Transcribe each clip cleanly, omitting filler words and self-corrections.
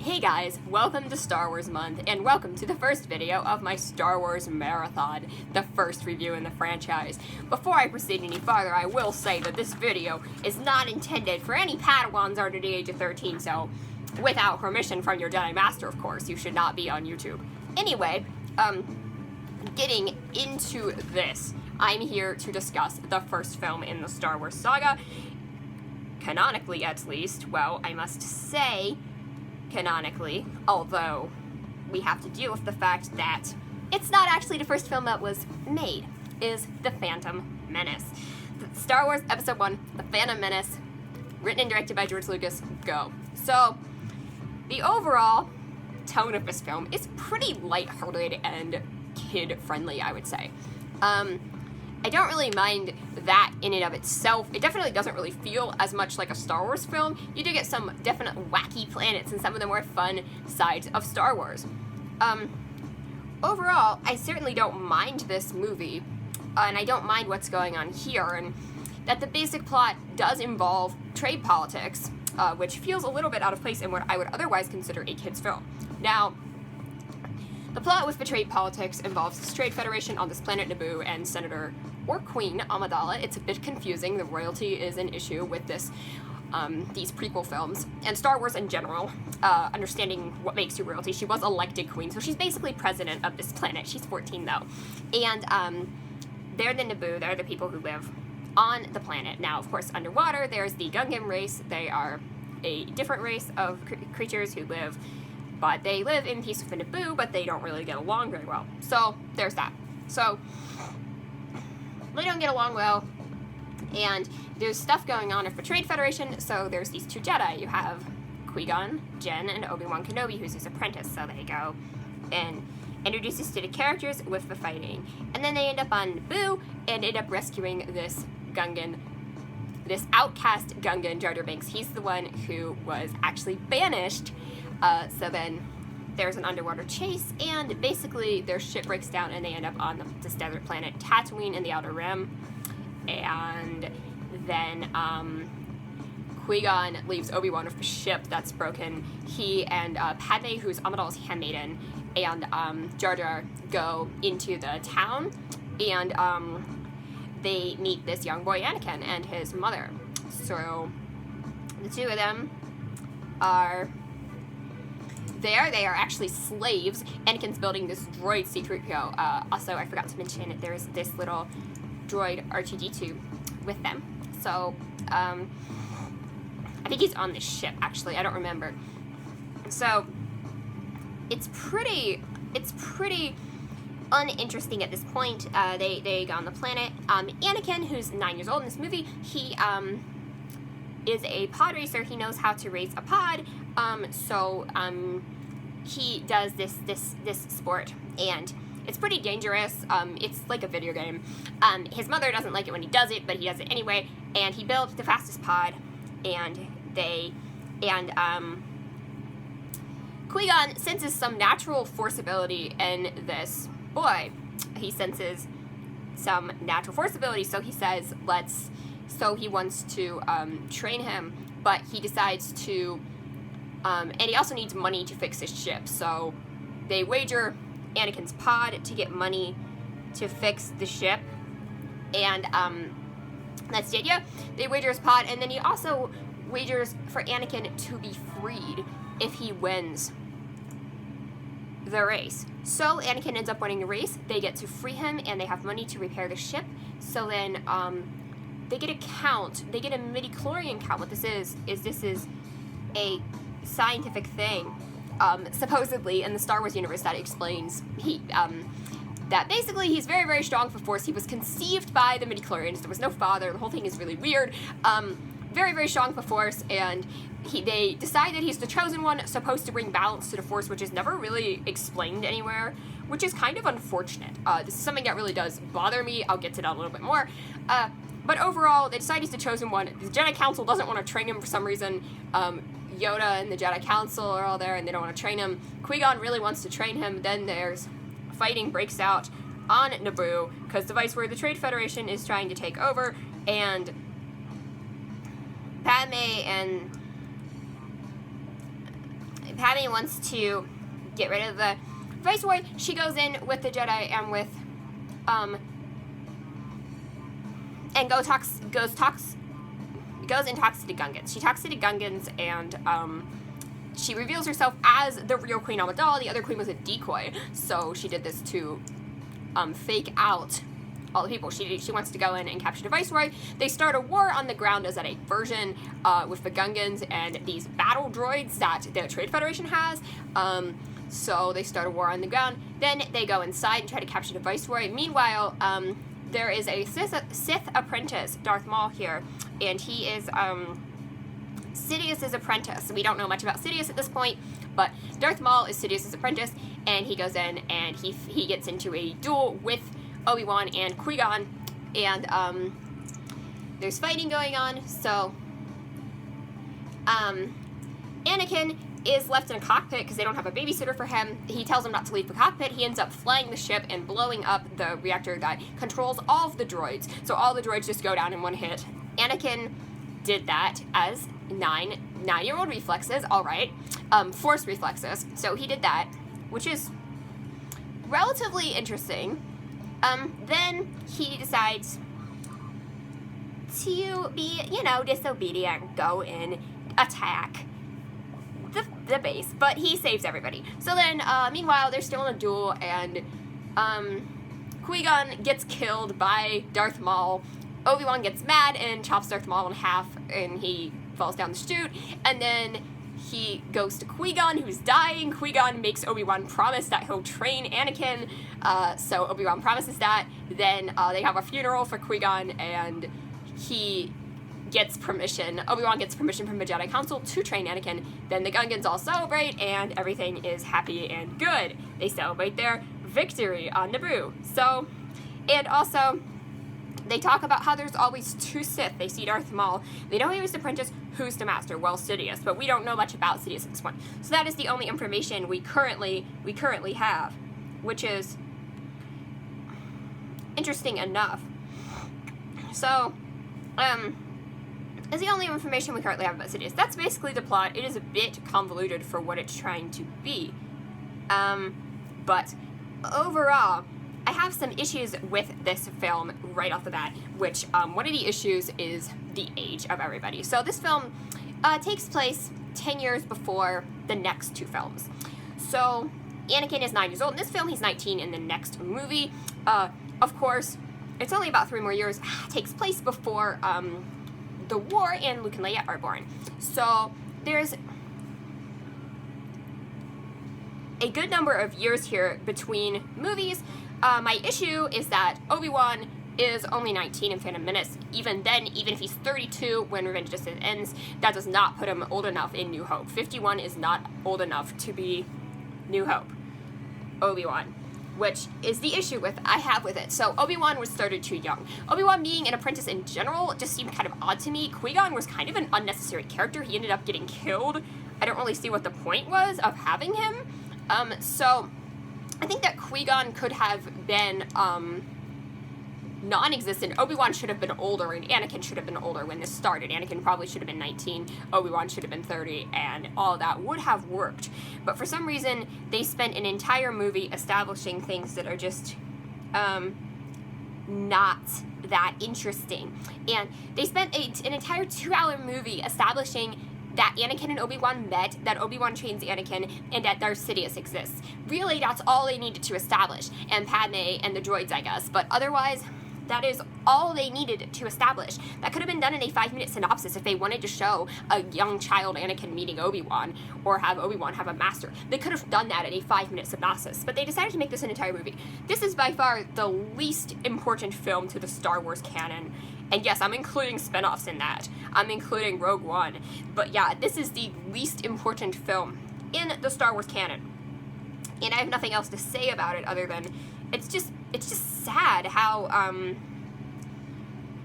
Hey guys, welcome to Star Wars Month, and welcome to the first video of my Star Wars Marathon, the first review in the franchise. Before I proceed any farther, I will say that this video is not intended for any Padawans under the age of 13, so without permission from your Jedi Master, of course, you should not be on YouTube. Anyway, getting into this, I'm here to discuss the first film in the Star Wars saga, canonically at least. Well, I must say, canonically, although we have to deal with the fact that it's not actually the first film that was made, is The Phantom Menace. Star Wars Episode 1, The Phantom Menace, written and directed by George Lucas, go. So, the overall tone of this film is pretty lighthearted and kid-friendly, I would say. I don't really mind that in and of itself. It definitely doesn't really feel as much like a Star Wars film. You do get some definite wacky planets and some of the more fun sides of Star Wars. Overall, I certainly don't mind this movie, and I don't mind what's going on here, and that the basic plot does involve trade politics, which feels a little bit out of place in what I would otherwise consider a kid's film. Now, the plot with the trade politics involves this trade federation on this planet Naboo and Senator or Queen Amidala. It's a bit confusing. The royalty is an issue with this, these prequel films, and Star Wars in general, understanding what makes you royalty. She was elected queen, so she's basically president of this planet. She's 14 though. And they're the Naboo, they're the people who live on the planet. Now, of course, underwater, there's the Gungan race. They are a different race of creatures who live, but they live in peace with the Naboo, but they don't really get along very well. So, there's that. So, they don't get along well, and there's stuff going on with the Trade Federation. So there's these two Jedi. You have Qui-Gon Jinn and Obi-Wan Kenobi, who's his apprentice. So they go and introduce us to the characters with the fighting. And then they end up on Naboo and end up rescuing this Gungan, this outcast Gungan, Jar Jar Binks. He's the one who was actually banished. So then there's an underwater chase, and basically their ship breaks down and they end up on this desert planet Tatooine in the Outer Rim. And then Qui-Gon leaves Obi-Wan with the ship that's broken. He and Padme, who's Amidala's handmaiden, and Jar Jar go into the town, and they meet this young boy Anakin and his mother. So the two of them are there. They are actually slaves. Anakin's building this droid C-3PO. Also, I forgot to mention, there's this little droid R2-D2 with them. So, I think he's on this ship, actually. I don't remember. So, it's pretty uninteresting at this point. They go on the planet. Anakin, who's 9 years old in this movie, he is a pod racer. He knows how to race a pod. He does this sport, and it's pretty dangerous. It's like a video game. His mother doesn't like it when he does it, but he does it anyway, and he built the fastest pod, and Qui-Gon senses some natural force ability in this boy. He senses some natural force ability, so he says, so he wants to train him, but he decides to, and he also needs money to fix his ship, so they wager Anakin's pod to get money to fix the ship, and that's the idea. They wager his pod, and then he also wagers for Anakin to be freed if he wins the race. So Anakin ends up winning the race. They get to free him, and they have money to repair the ship. So then they get a count. They get a midi-chlorian count. What this is a scientific thing, supposedly in the Star Wars universe, that explains that basically he's very, very strong for Force. He was conceived by the midi-chlorians. There was no father. The whole thing is really weird. Very, very strong for Force, and they decide that he's the chosen one, supposed to bring balance to the Force, which is never really explained anywhere, which is kind of unfortunate. This is something that really does bother me. I'll get to that a little bit more. But overall, they decide he's the chosen one. The Jedi Council doesn't want to train him for some reason. Yoda and the Jedi Council are all there, and they don't want to train him. Qui-Gon really wants to train him. Then there's fighting breaks out on Naboo, because the device where the Trade Federation is trying to take over, and Padme and Padme wants to get rid of the Viceroy. She goes in with the Jedi and with, and goes and talks to the Gungans. She talks to the Gungans, and she reveals herself as the real Queen Amidala. The other queen was a decoy, so she did this to fake out all the people. She wants to go in and capture the Viceroy. They start a war on the ground as a diversion with the Gungans and these battle droids that the Trade Federation has. So they start a war on the ground. Then they go inside and try to capture the Viceroy. Meanwhile, there is a Sith apprentice, Darth Maul here, and he is Sidious's apprentice. We don't know much about Sidious at this point, but Darth Maul is Sidious's apprentice, and he goes in and he gets into a duel with Obi-Wan and Qui-Gon, and there's fighting going on. So Anakin is left in a cockpit because they don't have a babysitter for him. He tells him not to leave the cockpit. He ends up flying the ship and blowing up the reactor that controls all of the droids. So all the droids just go down in one hit. Anakin did that as nine-year-old reflexes, all right, force reflexes. So he did that, which is relatively interesting. Then he decides to be, disobedient, go in, attack the base, but he saves everybody. So then, meanwhile, they're still in a duel, and Qui-Gon gets killed by Darth Maul. Obi-Wan gets mad and chops Darth Maul in half, and he falls down the chute, and then he goes to Qui-Gon, who's dying. Qui-Gon makes Obi-Wan promise that he'll train Anakin, so Obi-Wan promises that. Then they have a funeral for Qui-Gon, and he gets permission. Obi-Wan gets permission from the Jedi Council to train Anakin. Then the Gungans all celebrate, and everything is happy and good. They celebrate their victory on Naboo. So, and also, they talk about how there's always two Sith. They see Darth Maul. They know he was the apprentice. Who's the master? Well, Sidious. But we don't know much about Sidious at this point. So that is the only information we currently have, which is interesting enough. So, is the only information we currently have about Sidious. That's basically the plot. It is a bit convoluted for what it's trying to be. But overall, I have some issues with this film right off the bat, which one of the issues is the age of everybody. So this film takes place 10 years before the next two films. So Anakin is 9 years old in this film. He's 19 in the next movie. Of course, it's only about 3 more years. It takes place before the war, and Luke and Leia are born. So there's a good number of years here between movies. My issue is that Obi-Wan is only 19 in Phantom Menace. Even then, even if he's 32 when Revenge of the Sith ends, that does not put him old enough in New Hope. 51 is not old enough to be New Hope Obi-Wan, which is the issue I have with it. So Obi-Wan was started too young. Obi-Wan being an apprentice in general just seemed kind of odd to me. Qui-Gon was kind of an unnecessary character. He ended up getting killed. I don't really see what the point was of having him. So I think that Qui-Gon could have been non-existent. Obi-Wan should have been older, and Anakin should have been older when this started. Anakin probably should have been 19, Obi-Wan should have been 30, and all of that would have worked. But for some reason, they spent an entire movie establishing things that are just not that interesting. And they spent an entire 2-hour movie establishing that Anakin and Obi-Wan met, that Obi-Wan trains Anakin, and that Darth Sidious exists. Really, that's all they needed to establish. And Padme and the droids, I guess. But otherwise, that is all they needed to establish. That could have been done in a 5-minute synopsis if they wanted to show a young child Anakin meeting Obi-Wan, or have Obi-Wan have a master. They could have done that in a 5-minute synopsis, but they decided to make this an entire movie. This is by far the least important film to the Star Wars canon. And yes, I'm including spin-offs in that. I'm including Rogue One. But yeah, this is the least important film in the Star Wars canon. And I have nothing else to say about it other than it's just sad how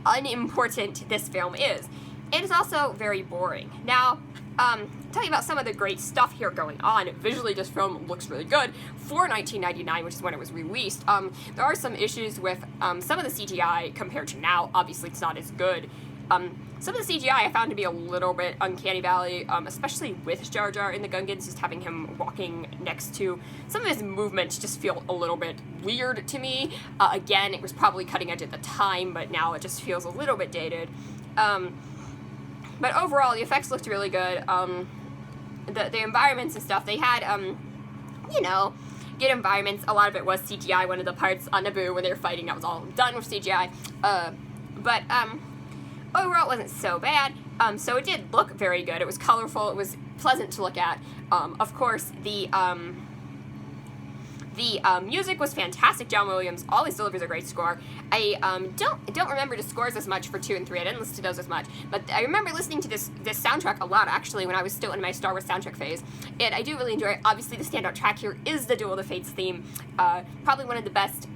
unimportant this film is. And it's also very boring. Now, tell you about some of the great stuff here going on. Visually, this film looks really good for 1999, which is when it was released. There are some issues with some of the CGI compared to now. Obviously, it's not as good. Some of the CGI I found to be a little bit uncanny valley, especially with Jar Jar in the Gungans, just having him walking next to. Some of his movements just feel a little bit weird to me. Again, it was probably cutting edge at the time, but now it just feels a little bit dated. But overall, the effects looked really good. The environments and stuff, they had, you know, good environments. A lot of it was CGI. One of the parts on Naboo when they were fighting, that was all done with CGI. But overall, it wasn't so bad. So it did look very good. It was colorful. It was pleasant to look at. Of course, the music was fantastic. John Williams always delivers a great score. I don't remember the scores as much for 2 and 3. I didn't listen to those as much, but I remember listening to this soundtrack a lot, actually, when I was still in my Star Wars soundtrack phase, and I do really enjoy it. Obviously, the standout track here is the Duel of the Fates theme, probably one of the best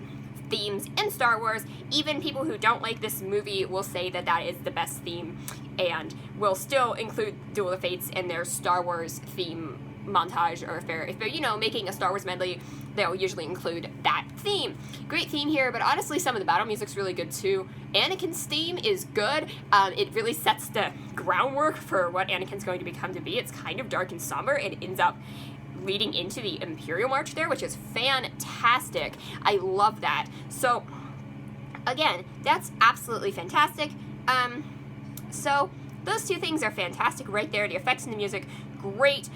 themes in Star Wars. Even people who don't like this movie will say that that is the best theme, and will still include Duel of the Fates in their Star Wars theme montage, or if they're, you know, making a Star Wars medley, they'll usually include that theme. Great theme here, but honestly, some of the battle music's really good too. Anakin's theme is good. It really sets the groundwork for what Anakin's going to become to be. It's kind of dark and somber, and ends up leading into the Imperial March there, which is fantastic. I love that. So, again, that's absolutely fantastic. So, those two things are fantastic right there. The effects and the music, great.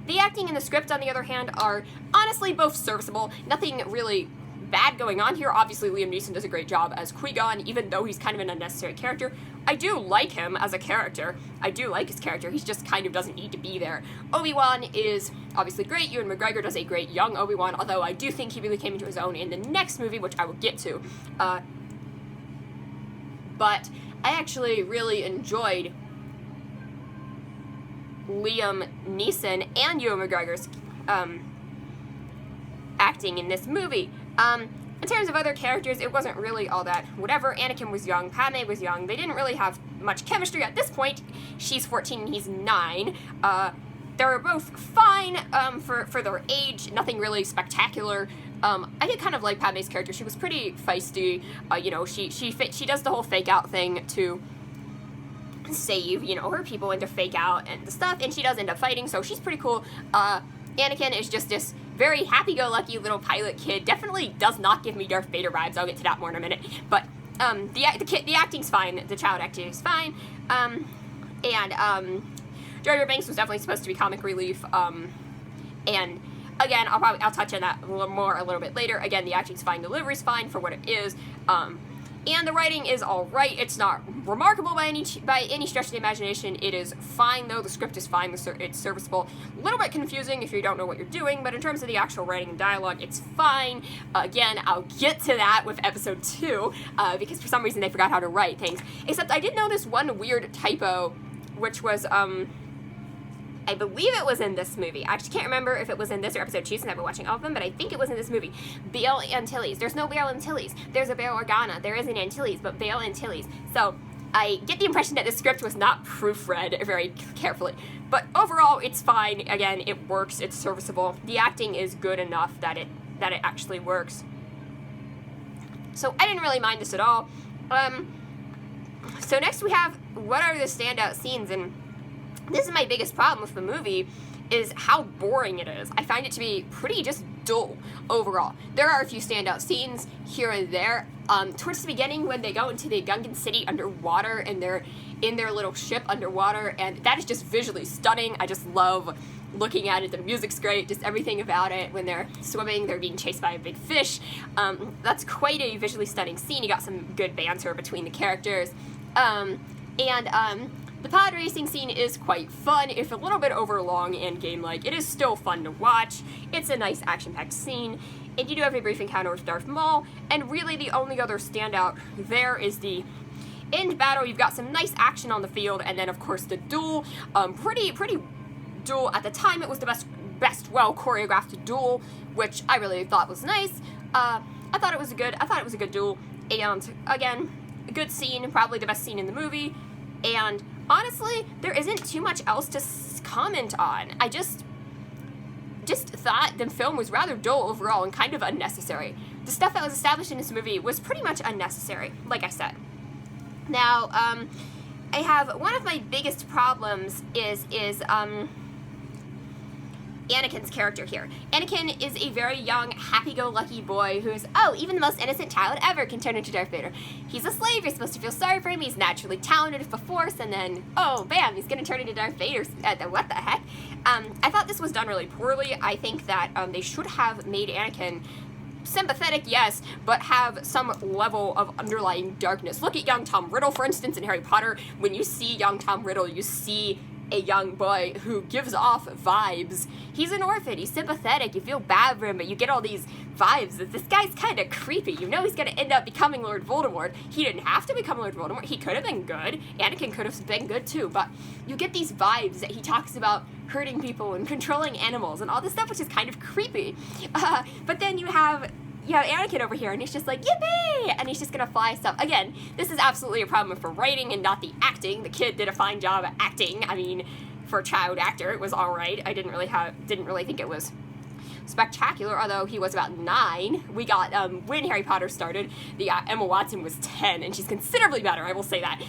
The acting and the script, on the other hand, are honestly both serviceable. Nothing really bad going on here. Obviously, Liam Neeson does a great job as Qui-Gon, even though he's kind of an unnecessary character. I do like him as a character. I do like his character. He just kind of doesn't need to be there. Obi-Wan is obviously great. Ewan McGregor does a great young Obi-Wan, although I do think he really came into his own in the next movie, which I will get to. But I actually really enjoyed Liam Neeson and Ewan McGregor's acting in this movie. In terms of other characters, it wasn't really all that whatever. Anakin was young, Padme was young. They didn't really have much chemistry at this point. She's 14 and he's 9. They were both fine for their age, nothing really spectacular. I did kind of like Padme's character. She was pretty feisty. You know, she does the whole fake out thing to save, you know, her people, and to fake out and the stuff, and she does end up fighting, so she's pretty cool. Anakin is just this very happy-go-lucky little pilot kid. Definitely does not give me Darth Vader vibes. I'll get to that more in a minute. But the acting's fine. The child acting is fine. Jar Jar Binks was definitely supposed to be comic relief. And again, I'll touch on that a little bit later. Again, the acting's fine. The delivery's fine for what it is. And the writing is all right. It's not remarkable by any stretch of the imagination. It is fine, though. The script is fine. It's serviceable. A little bit confusing if you don't know what you're doing, but in terms of the actual writing and dialogue, it's fine. Again, I'll get to that with episode 2, because for some reason they forgot how to write things. Except I did notice one weird typo, which was, I believe it was in this movie. I actually can't remember if it was in this or episode 2 since I've been watching all of them, but I think it was in this movie. Bail Antilles. There's no Bail Antilles. There's a Bail Organa. There is an Antilles, but Bail Antilles. So I get the impression that the script was not proofread very carefully. But overall, it's fine. Again, it works. It's serviceable. The acting is good enough that it actually works. So I didn't really mind this at all. So next we have, what are the standout scenes? And this is my biggest problem with the movie, is how boring it is. I find it to be pretty just dull overall. There are a few standout scenes here and there. Towards the beginning, when they go into the Gungan city underwater and they're in their little ship underwater, and that is just visually stunning. I just love looking at it. The music's great, just everything about it. When they're swimming, they're being chased by a big fish. That's quite a visually stunning scene. You got some good banter between the characters. The pod racing scene is quite fun, if a little bit overlong and game-like. It is still fun to watch. It's a nice action-packed scene, and you do have a brief encounter with Darth Maul, and really the only other standout there is the end battle. You've got some nice action on the field, and then of course the duel. Pretty duel. At the time, it was the best well-choreographed duel, which I really thought was nice. I thought it was a good duel, and again, a good scene, probably the best scene in the movie, and honestly, there isn't too much else to comment on. I just thought the film was rather dull overall and kind of unnecessary. The stuff that was established in this movie was pretty much unnecessary, like I said. Now, I have one of my biggest problems is Anakin's character here. Anakin is a very young, happy-go-lucky boy who's, oh, even the most innocent child ever can turn into Darth Vader. He's a slave, you're supposed to feel sorry for him, he's naturally talented with the Force, and then, oh, bam, he's gonna turn into Darth Vader. What the heck? I thought this was done really poorly. I think that they should have made Anakin sympathetic, yes, but have some level of underlying darkness. Look at young Tom Riddle, for instance, in Harry Potter. When you see young Tom Riddle, you see a young boy who gives off vibes. He's an orphan, he's sympathetic, you feel bad for him, but you get all these vibes that this guy's kind of creepy. You know he's going to end up becoming Lord Voldemort. He didn't have to become Lord Voldemort. He could have been good. Anakin could have been good too, but you get these vibes that he talks about hurting people and controlling animals and all this stuff, which is kind of creepy. But then you have Anakin over here, and he's just like, yippee! And he's just gonna fly stuff. Again, this is absolutely a problem for writing and not the acting. The kid did a fine job at acting. I mean, for a child actor, it was alright. I didn't really think it was spectacular, although he was about 9. We got, when Harry Potter started, the Emma Watson was 10, and she's considerably better, I will say that.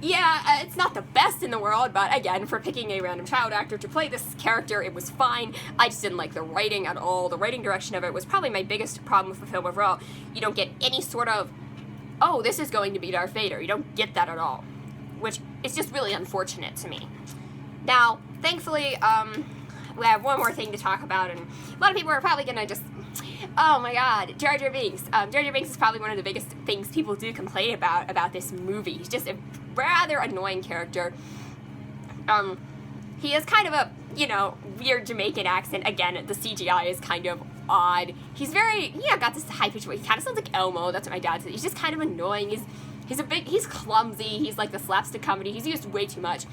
Yeah, it's not the best in the world, but again, for picking a random child actor to play this character, it was fine. I just didn't like the writing at all. The writing direction of it was probably my biggest problem with the film overall. You don't get any sort of, oh, this is going to be Darth Vader. You don't get that at all, which is just really unfortunate to me. Now, thankfully, we have one more thing to talk about, and a lot of people are probably gonna just, oh my god, Jar Jar Binks. Jar Jar Binks is probably one of the biggest things people do complain about this movie. He's just a rather annoying character. He has kind of a, weird Jamaican accent. Again, the CGI is kind of odd. He's very, got this high-pitched voice. He kind of sounds like Elmo, that's what my dad said. He's just kind of annoying. He's clumsy. He's like the slapstick comedy. He's used way too much.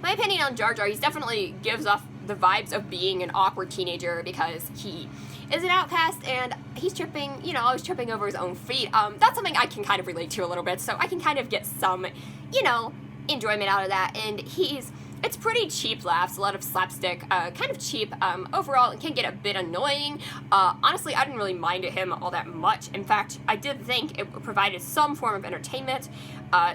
My opinion on Jar Jar, he definitely gives off the vibes of being an awkward teenager because he is an outcast and he's tripping, always tripping over his own feet. That's something I can kind of relate to a little bit, so I can kind of get some, enjoyment out of that. And it's pretty cheap laughs, a lot of slapstick, kind of cheap. Overall, it can get a bit annoying. Honestly, I didn't really mind him all that much. In fact, I did think it provided some form of entertainment.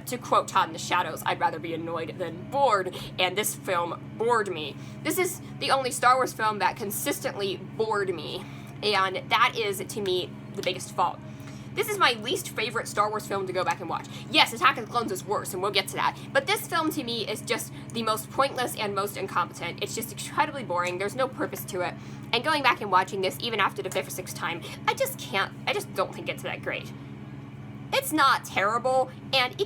To quote Todd in the Shadows, I'd rather be annoyed than bored, and this film bored me. This is the only Star Wars film that consistently bored me, and that is, to me, the biggest fault. This is my least favorite Star Wars film to go back and watch. Yes, Attack of the Clones is worse, and we'll get to that, but this film, to me, is just the most pointless and most incompetent. It's just incredibly boring. There's no purpose to it, and going back and watching this, even after the 5th or 6th time, I just don't think it's that great. It's not terrible, and you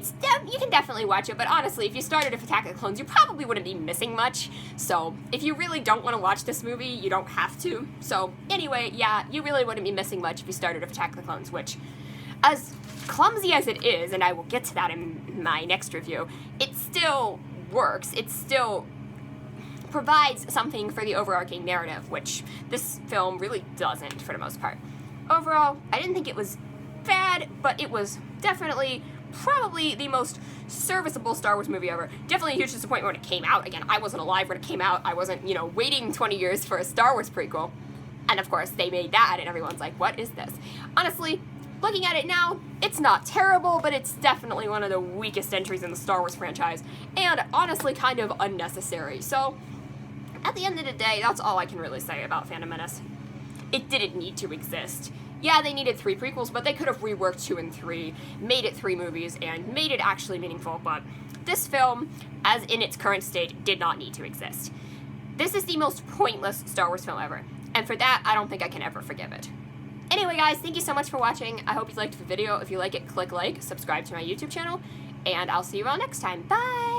can definitely watch it, but honestly, if you started with Attack of the Clones, you probably wouldn't be missing much. So, if you really don't want to watch this movie, you don't have to. So, anyway, yeah, you really wouldn't be missing much if you started with Attack of the Clones, which, as clumsy as it is, and I will get to that in my next review, it still works. It still provides something for the overarching narrative, which this film really doesn't, for the most part. Overall, I didn't think it was bad, but it was definitely probably the most serviceable Star Wars movie ever. Definitely a huge disappointment when it came out. Again, I wasn't alive when it came out. I wasn't, waiting 20 years for a Star Wars prequel. And of course, they made that, and everyone's like, what is this? Honestly, looking at it now, it's not terrible, but it's definitely one of the weakest entries in the Star Wars franchise, and honestly kind of unnecessary. So, at the end of the day, that's all I can really say about Phantom Menace. It didn't need to exist. Yeah, they needed 3 prequels, but they could have reworked 2 and 3, made it 3 movies, and made it actually meaningful, but this film, as in its current state, did not need to exist. This is the most pointless Star Wars film ever, and for that, I don't think I can ever forgive it. Anyway, guys, thank you so much for watching. I hope you liked the video. If you like it, click like, subscribe to my YouTube channel, and I'll see you all next time. Bye!